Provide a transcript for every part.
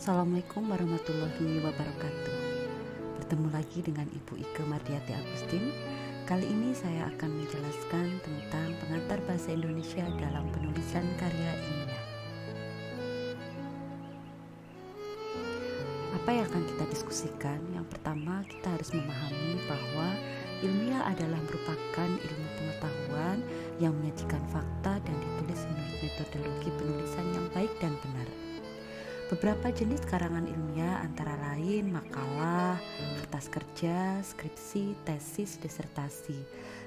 Assalamualaikum warahmatullahi wabarakatuh. Bertemu lagi dengan Ibu Ike Mardiati Agustin. Kali ini saya akan menjelaskan tentang pengantar bahasa Indonesia dalam penulisan karya ilmiah. Apa yang akan kita diskusikan? Yang pertama, kita harus memahami bahwa ilmiah adalah merupakan ilmu pengetahuan yang menyajikan fakta dan ditulis menurut metodologi penulisan yang baik dan benar. Beberapa jenis karangan ilmiah antara lain makalah, kertas kerja, skripsi, tesis, disertasi.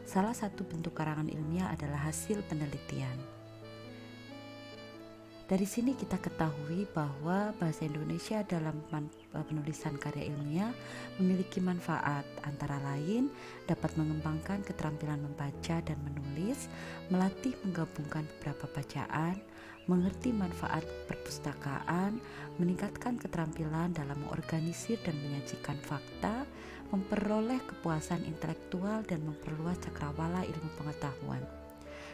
Salah satu bentuk karangan ilmiah adalah hasil penelitian. Dari sini kita ketahui bahwa bahasa Indonesia dalam penulisan karya ilmiah memiliki manfaat, antara lain dapat mengembangkan keterampilan membaca dan menulis, melatih menggabungkan beberapa bacaan, mengerti manfaat perpustakaan, meningkatkan keterampilan dalam mengorganisir dan menyajikan fakta, memperoleh kepuasan intelektual dan memperluas cakrawala ilmu pengetahuan.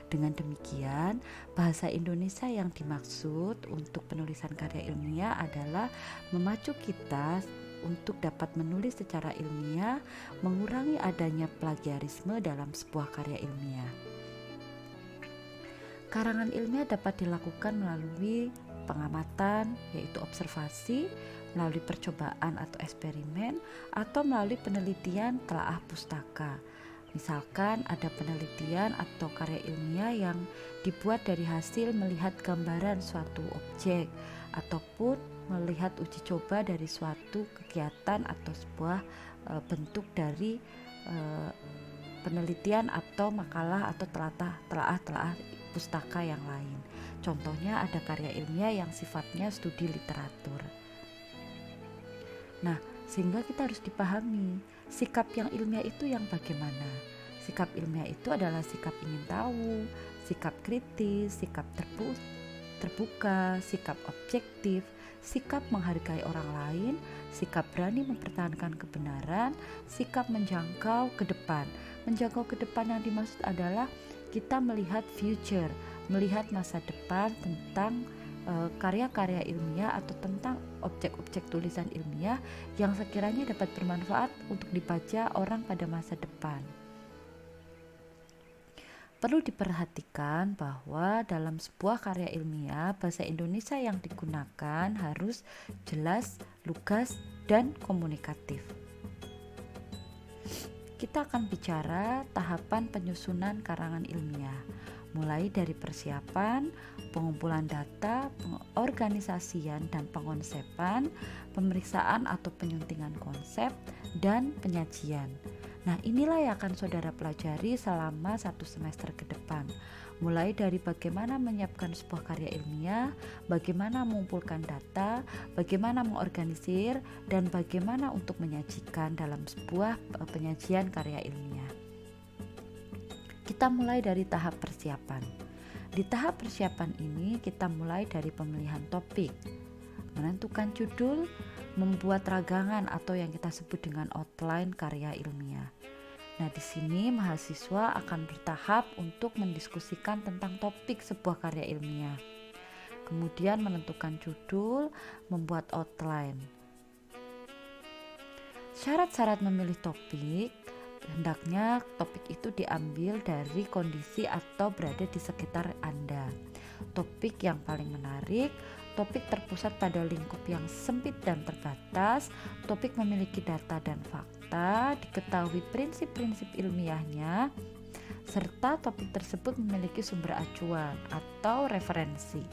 Dengan demikian, bahasa Indonesia yang dimaksud untuk penulisan karya ilmiah adalah memacu kita untuk dapat menulis secara ilmiah, mengurangi adanya plagiarisme dalam sebuah karya ilmiah. Karangan ilmiah dapat dilakukan melalui pengamatan, yaitu observasi, melalui percobaan atau eksperimen, atau melalui penelitian telaah pustaka. Misalkan ada penelitian atau karya ilmiah yang dibuat dari hasil melihat gambaran suatu objek, ataupun melihat uji coba dari suatu kegiatan atau sebuah bentuk dari penelitian atau makalah atau telaah pustaka yang lain. Contohnya ada karya ilmiah yang sifatnya studi literatur. Nah, sehingga kita harus dipahami sikap yang ilmiah itu yang bagaimana. Sikap ilmiah itu adalah sikap ingin tahu, sikap kritis, sikap terbuka, sikap objektif, sikap menghargai orang lain, sikap berani mempertahankan kebenaran, sikap menjangkau ke depan. Menjangkau ke depan yang dimaksud adalah kita melihat future, melihat masa depan tentang karya-karya ilmiah atau tentang objek-objek tulisan ilmiah yang sekiranya dapat bermanfaat untuk dibaca orang pada masa depan. Perlu diperhatikan bahwa dalam sebuah karya ilmiah, bahasa Indonesia yang digunakan harus jelas, lugas, dan komunikatif. Kita akan bicara tahapan penyusunan karangan ilmiah, mulai dari persiapan, pengumpulan data, pengorganisasian dan pengonsepan, pemeriksaan atau penyuntingan konsep, dan penyajian. Nah, inilah yang akan saudara pelajari selama 1 semester ke depan. Mulai dari bagaimana menyiapkan sebuah karya ilmiah, bagaimana mengumpulkan data, bagaimana mengorganisir, dan bagaimana untuk menyajikan dalam sebuah penyajian karya ilmiah. Kita mulai dari tahap persiapan. Di tahap persiapan ini kita mulai dari pemilihan topik, menentukan judul, membuat ragangan atau yang kita sebut dengan outline karya ilmiah. Nah, di sini mahasiswa akan bertahap untuk mendiskusikan tentang topik sebuah karya ilmiah. Kemudian menentukan judul, membuat outline. Syarat-syarat memilih topik, hendaknya topik itu diambil dari kondisi atau berada di sekitar Anda. Topik yang paling menarik, topik terpusat pada lingkup yang sempit dan terbatas, topik memiliki data dan fakta, diketahui prinsip-prinsip ilmiahnya, serta topik tersebut memiliki sumber acuan atau referensi.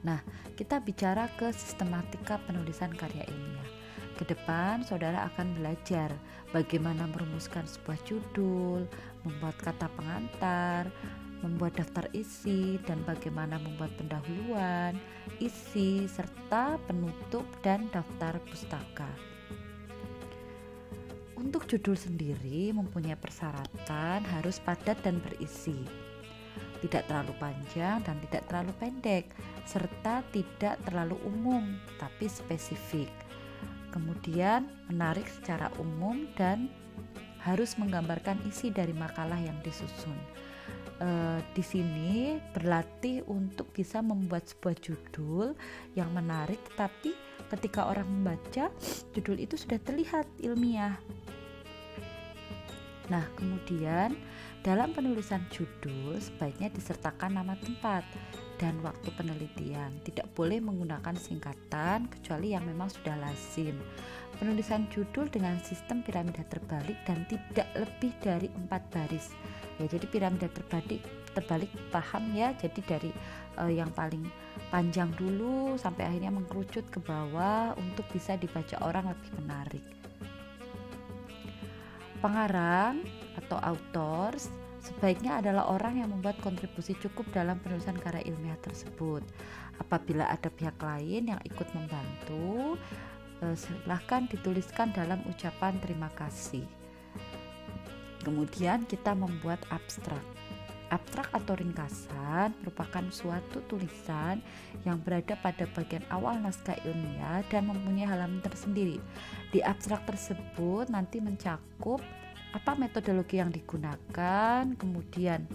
Nah, kita bicara ke sistematika penulisan karya ilmiah. Ke depan, saudara akan belajar bagaimana merumuskan sebuah judul, membuat kata pengantar, membuat daftar isi, dan bagaimana membuat pendahuluan, isi, serta penutup dan daftar pustaka. Untuk judul sendiri mempunyai persyaratan harus padat dan berisi, tidak terlalu panjang dan tidak terlalu pendek, serta tidak terlalu umum tapi spesifik. Kemudian menarik secara umum dan harus menggambarkan isi dari makalah yang disusun. Di sini berlatih untuk bisa membuat sebuah judul yang menarik, tetapi ketika orang membaca, judul itu sudah terlihat ilmiah. Nah, kemudian dalam penulisan judul sebaiknya disertakan nama tempat dan waktu penelitian. Tidak boleh menggunakan singkatan kecuali yang memang sudah lazim. Penulisan judul dengan sistem piramida terbalik dan tidak lebih dari 4 baris. Ya, jadi piramida terbalik paham ya. Jadi dari yang paling panjang dulu sampai akhirnya mengkerucut ke bawah untuk bisa dibaca orang lebih menarik. Pengarang atau author sebaiknya adalah orang yang membuat kontribusi cukup dalam penulisan karya ilmiah tersebut. Apabila ada pihak lain yang ikut membantu, silahkan dituliskan dalam ucapan terima kasih. Kemudian kita membuat abstrak. Abstrak atau ringkasan merupakan suatu tulisan yang berada pada bagian awal naskah ilmiah dan mempunyai halaman tersendiri. Di abstrak tersebut nanti mencakup apa metodologi yang digunakan, kemudian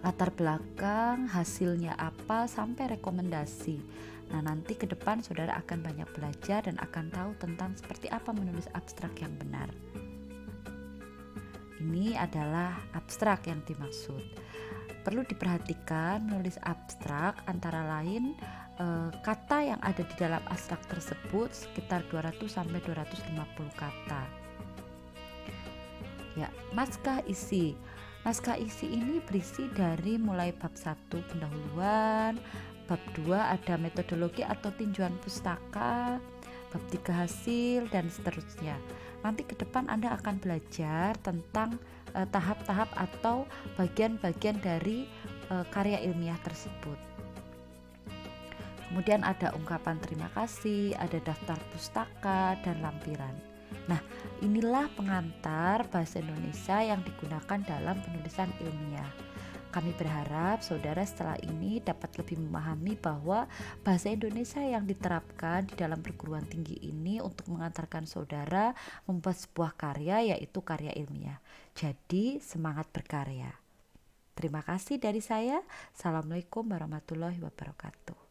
latar belakang, hasilnya apa, sampai rekomendasi. Nah, nanti ke depan saudara akan banyak belajar dan akan tahu tentang seperti apa menulis abstrak yang benar. Ini adalah abstrak yang dimaksud. Perlu diperhatikan menulis abstrak antara lain kata yang ada di dalam abstrak tersebut sekitar 200 sampai 250 kata. Ya, naskah isi. Naskah isi ini berisi dari mulai bab 1 pendahuluan, bab 2 ada metodologi atau tinjauan pustaka, bab 3 hasil dan seterusnya. Nanti ke depan Anda akan belajar tentang tahap-tahap atau bagian-bagian dari karya ilmiah tersebut. Kemudian ada ungkapan terima kasih, ada daftar pustaka dan lampiran. Nah, inilah pengantar bahasa Indonesia yang digunakan dalam penulisan ilmiah. Kami berharap saudara setelah ini dapat lebih memahami bahwa bahasa Indonesia yang diterapkan di dalam perguruan tinggi ini untuk mengantarkan saudara membuat sebuah karya, yaitu karya ilmiah. Jadi, semangat berkarya. Terima kasih dari saya. Assalamualaikum warahmatullahi wabarakatuh.